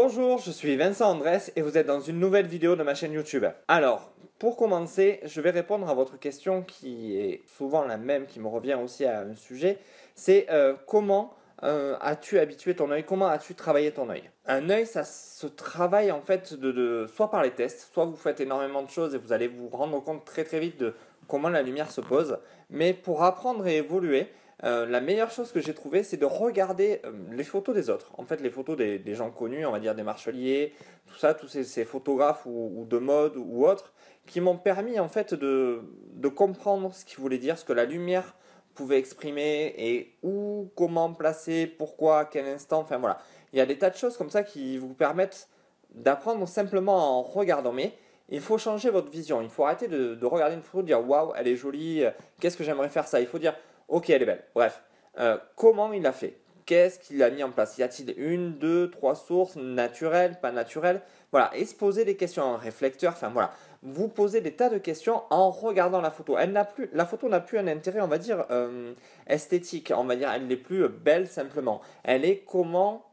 Bonjour, je suis Vincent Andrès et vous êtes dans une nouvelle vidéo de ma chaîne YouTube. Alors, pour commencer, je vais répondre à votre question qui est souvent la même, qui me revient aussi à un sujet. C'est comment as-tu habitué ton œil, comment as-tu travaillé ton œil? Un œil, ça se travaille en fait soit par les tests, soit vous faites énormément de choses et vous allez vous rendre compte très très vite de comment la lumière se pose. Mais pour apprendre et évoluer, la meilleure chose que j'ai trouvée, c'est de regarder les photos des autres. En fait, les photos des gens connus, on va dire des marcheliers, tout ça, tous ces photographes ou de mode ou autres, qui m'ont permis en fait de comprendre ce qu'ils voulaient dire, ce que la lumière pouvait exprimer et où, comment placer, pourquoi, à quel instant, enfin voilà. Il y a des tas de choses comme ça qui vous permettent d'apprendre simplement en regardant. Mais il faut changer votre vision. Il faut arrêter de regarder une photo et dire waouh, elle est jolie, qu'est-ce que j'aimerais faire ça. Il faut dire ok, elle est belle. Bref, comment il l'a fait? Qu'est-ce qu'il a mis en place? Y a-t-il une, deux, trois sources naturelles, pas naturelles? Voilà, et se poser des questions en réflecteur. Enfin voilà, vous posez des tas de questions en regardant la photo. La photo n'a plus un intérêt, on va dire, esthétique. On va dire, elle n'est plus belle simplement. Elle est comment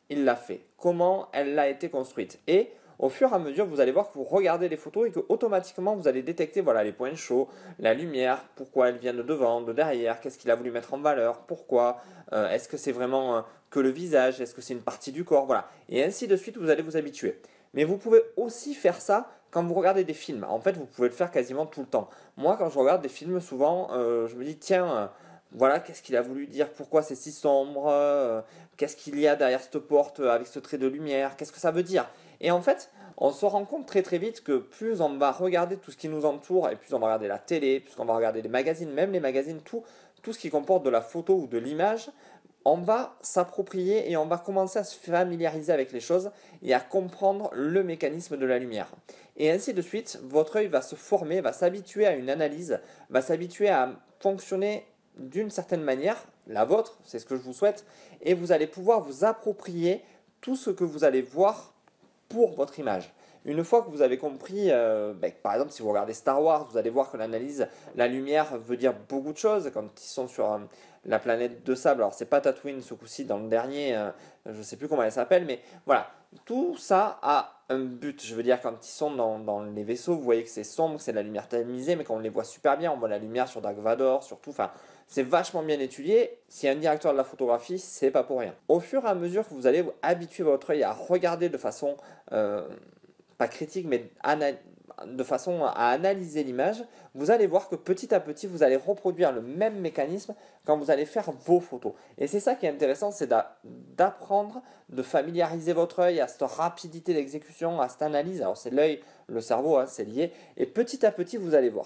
il l'a fait, comment elle a été construite. Et au fur et à mesure, vous allez voir que vous regardez les photos et que automatiquement vous allez détecter voilà, les points chauds, la lumière, pourquoi elle vient de devant, de derrière, qu'est-ce qu'il a voulu mettre en valeur, pourquoi, est-ce que c'est vraiment que le visage, est-ce que c'est une partie du corps, voilà. Et ainsi de suite, vous allez vous habituer. Mais vous pouvez aussi faire ça quand vous regardez des films. En fait, vous pouvez le faire quasiment tout le temps. Moi, quand je regarde des films, souvent, je me dis, tiens, voilà, qu'est-ce qu'il a voulu dire, pourquoi c'est si sombre, qu'est-ce qu'il y a derrière cette porte avec ce trait de lumière, qu'est-ce que ça veut dire. Et en fait, on se rend compte très très vite que plus on va regarder tout ce qui nous entoure, et plus on va regarder la télé, plus on va regarder les magazines, même les magazines, tout ce qui comporte de la photo ou de l'image, on va s'approprier et on va commencer à se familiariser avec les choses et à comprendre le mécanisme de la lumière. Et ainsi de suite, votre œil va se former, va s'habituer à une analyse, va s'habituer à fonctionner d'une certaine manière, la vôtre, c'est ce que je vous souhaite, et vous allez pouvoir vous approprier tout ce que vous allez voir pour votre image. Une fois que vous avez compris, par exemple, si vous regardez Star Wars, vous allez voir que l'analyse, la lumière veut dire beaucoup de choses. Quand ils sont sur la planète de sable, alors c'est pas Tatooine ce coup-ci, dans le dernier, je ne sais plus comment elle s'appelle, mais voilà, tout ça a un but. Je veux dire, quand ils sont dans les vaisseaux, vous voyez que c'est sombre, c'est de la lumière tamisée, mais quand on les voit super bien, on voit la lumière sur Dark Vador, surtout, enfin, c'est vachement bien étudié. Si un directeur de la photographie, c'est pas pour rien. Au fur et à mesure que vous allez habituer votre œil à regarder de façon pas critique, mais de façon à analyser l'image, vous allez voir que petit à petit, vous allez reproduire le même mécanisme quand vous allez faire vos photos. Et c'est ça qui est intéressant, c'est d'apprendre, de familiariser votre œil à cette rapidité d'exécution, à cette analyse. Alors c'est l'œil, le cerveau, hein, c'est lié. Et petit à petit, vous allez voir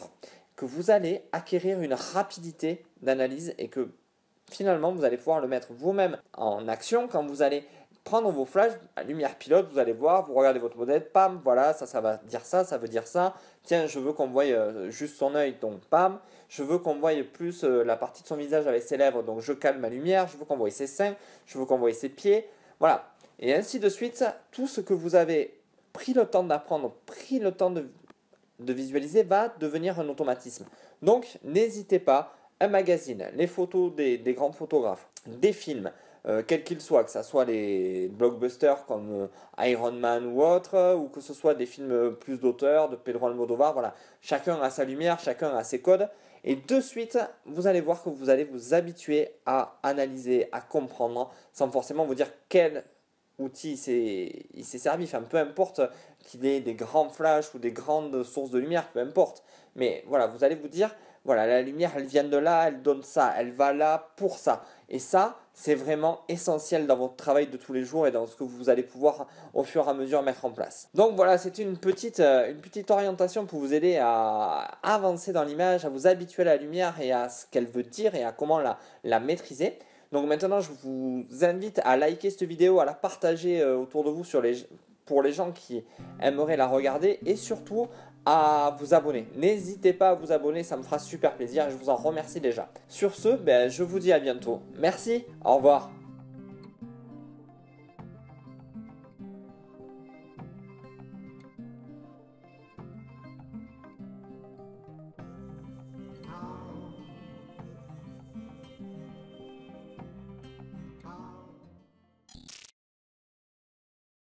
que vous allez acquérir une rapidité d'analyse et que finalement, vous allez pouvoir le mettre vous-même en action quand vous allez prendre vos flashs à lumière pilote, vous allez voir, vous regardez votre modèle, pam, voilà, ça va dire ça, ça veut dire ça. Tiens, je veux qu'on voie juste son œil, donc pam. Je veux qu'on voie plus la partie de son visage avec ses lèvres, donc je calme ma lumière. Je veux qu'on voie ses seins, je veux qu'on voie ses pieds, voilà. Et ainsi de suite, tout ce que vous avez pris le temps d'apprendre, pris le temps de visualiser va devenir un automatisme. Donc, n'hésitez pas, un magazine, les photos des grands photographes, des films, quels qu'ils soient, que ce soit les blockbusters comme Iron Man ou autre, ou que ce soit des films plus d'auteur, de Pedro Almodovar, voilà. Chacun a sa lumière, chacun a ses codes. Et de suite, vous allez voir que vous allez vous habituer à analyser, à comprendre, sans forcément vous dire quel outil il s'est servi. Enfin, peu importe qu'il ait des grands flashs ou des grandes sources de lumière, peu importe. Mais voilà, vous allez vous dire, voilà, la lumière, elle vient de là, elle donne ça, elle va là pour ça. Et ça, c'est vraiment essentiel dans votre travail de tous les jours et dans ce que vous allez pouvoir au fur et à mesure mettre en place. Donc voilà, c'était une petite orientation pour vous aider à avancer dans l'image, à vous habituer à la lumière et à ce qu'elle veut dire et à comment la maîtriser. Donc maintenant, je vous invite à liker cette vidéo, à la partager autour de vous pour les gens qui aimeraient la regarder et surtout à vous abonner. N'hésitez pas à vous abonner, ça me fera super plaisir et je vous en remercie déjà. Sur ce, je vous dis à bientôt. Merci, au revoir.